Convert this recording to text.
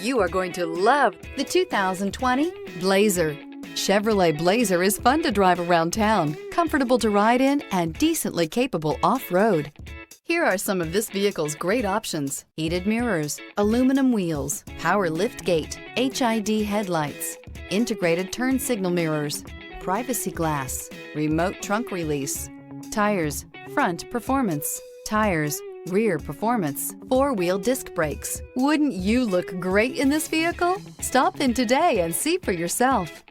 You are going to love the 2020 Blazer. Chevrolet Blazer is fun to drive around town, comfortable to ride in, and decently capable off-road. Here are some of this vehicle's great options: heated mirrors, aluminum wheels, power liftgate, HID headlights, integrated turn signal mirrors, privacy glass, remote trunk release, tires, front performance, tires, rear performance, four-wheel disc brakes. Wouldn't you look great in this vehicle? Stop in today and see for yourself.